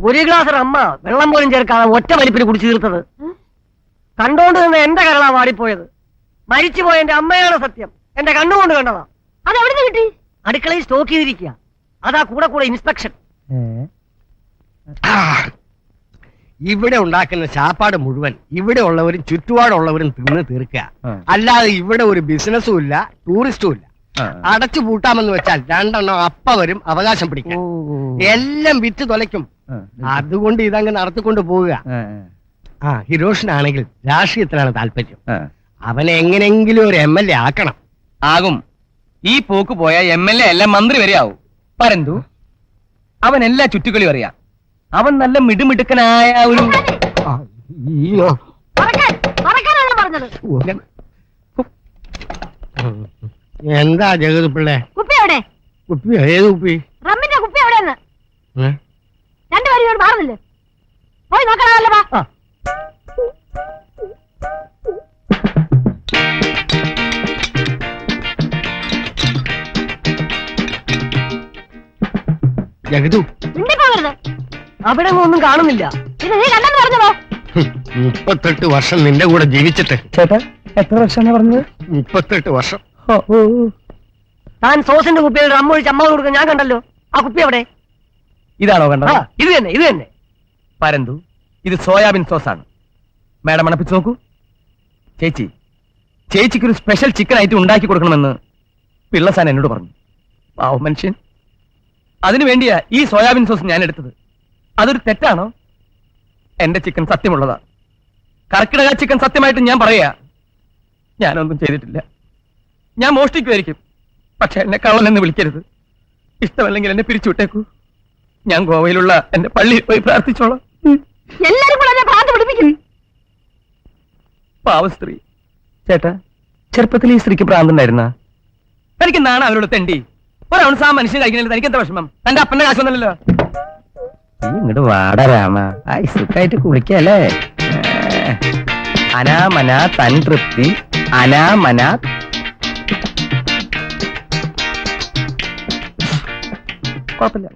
ഒരു ഗ്ലാസ് അമ്മ വെള്ളം പോലും ചേർക്കാതെ ഒറ്റ വലിപ്പിന് കുടിച്ചു തീർത്തത് കണ്ടോണ്ട് നിന്ന് എന്റെ കരളാ വാടിപ്പോയത്. മരിച്ചുപോയ എന്റെ അമ്മയാണ് സത്യം. എന്റെ കണ്ണുകൊണ്ട് കണ്ടതാ. അത് എവിടെ കിട്ടി? അടുക്കളയിൽ സ്റ്റോക്ക് ചെയ്തിരിക്കുക. അതാ കൂടെ കൂടെ ഇൻസ്പെക്ഷൻ. ഇവിടെ ഉണ്ടാക്കുന്ന ചാപ്പാട് മുഴുവൻ ഇവിടെ ഉള്ളവരും ചുറ്റുപാടുള്ളവരും തിന്ന് തീർക്കുക. അല്ലാതെ ഇവിടെ ഒരു ബിസിനസ്സും ഇല്ല, ടൂറിസ്റ്റും ഇല്ല. അടച്ചു പൂട്ടാമെന്ന് വെച്ചാൽ രണ്ടെണ്ണം അപ്പ വരും അവകാശം പിടിക്കും. എല്ലാം വിറ്റ് തൊലയ്ക്കും. അതുകൊണ്ട് ഇതങ്ങ് നടത്തിക്കൊണ്ട് പോവുക. ഹിരോഷിനാണെങ്കിൽ രാഷ്ട്രീയത്തിനാണ് താല്പര്യം. അവനെ എങ്ങനെങ്കിലും ഒരു MLA ആക്കണം. ആകും. ഈ പോക്ക് പോയ MLA അല്ല മന്ത്രി വരെ ആവും. പരന്തു അവൻ എല്ലാ ചുറ്റുകളിയും അറിയാം. അവൻ നല്ല മിടുമിടുക്കനായ ഒരു എന്താ ജഗത് പിള്ളേ? കുപ്പി എവിടെ? കുപ്പി? ഏത് കുപ്പി? റമ്മിന്റെ കുപ്പി എവിടെയെന്ന് രണ്ടുപേരും മാറുന്നില്ലേ? പോയി നോക്കണമല്ലോ. ജഗതു അവിടെ ഒന്നും കാണുന്നില്ല. പിന്നെ നീ കണ്ടെന്ന് പറഞ്ഞതോ? 38 വർഷം നിന്റെ കൂടെ ജീവിച്ചിട്ട്. ചേട്ടാ എത്ര വർഷമാണ് പറഞ്ഞത്? 38 വർഷം. താൻ സോസിന്റെ കുപ്പിയിൽ റമ്മ ഒഴിച്ച് അമ്മ കൊടുക്കാൻ ഞാൻ കണ്ടല്ലോ. ആ കുപ്പി എവിടെ? ഇതാണോ കണ്ടത്? ഇത് തന്നെ, ഇത് തന്നെ. പരന്തു ഇത് സോയാബീൻ സോസാണ്. മാഡം മണപ്പിച്ച് നോക്കൂ. ചേച്ചിക്കൊരു സ്പെഷ്യൽ ചിക്കൻ ഐറ്റം ഉണ്ടാക്കി കൊടുക്കണമെന്ന് പിള്ളസാൻ എന്നോട് പറഞ്ഞു. പാവം മനുഷ്യൻ. അതിനു വേണ്ടിയാ ഈ സോയാബീൻ സോസ് ഞാൻ എടുത്തത്. അതൊരു തെറ്റാണോ? എന്റെ ചിക്കൻ സത്യമുള്ളതാ. കർക്കിടക ചിക്കൻ സത്യമായിട്ട് ഞാൻ പറയാ. ഞാനൊന്നും ചെയ്തിട്ടില്ല. ഞാൻ മോഷ്ടിക്കുമായിരിക്കും. പക്ഷെ എന്നെ കള്ളൻ എന്ന് വിളിക്കരുത്. ഇഷ്ടമല്ലെങ്കിൽ എന്നെ പിരിച്ചുവിട്ടേക്കൂ. ഞാൻ ഗോവയിലുള്ള എന്റെ പള്ളിയിൽ പോയി പ്രാർത്ഥിച്ചോളാം. എല്ലാരും കൂടെ പ്രാർത്ഥന പഠിപ്പിക്കും. പാവ സ്ത്രീ. ചേട്ടാ ചെറുപ്പത്തിൽ ഈ സ്ത്രീക്ക് പ്രാന്തുണ്ടായിരുന്ന? എനിക്ക് നാണ അവരോട് തെണ്ടി. ഒരവണ ആ മനുഷ്യൻ കഴിക്കുന്നില്ല. തനിക്ക് എന്താ വിഷമം? തന്റെ അപ്പന്റെ കാശൊന്നല്ലോ. ഇങ്ങോട്ട് വാട രാമ. സുഖമായിട്ട് കുളിക്കല്ലേ. അനാമന തൻ തൃപ്തി. അനാമന കുഴപ്പമില്ല.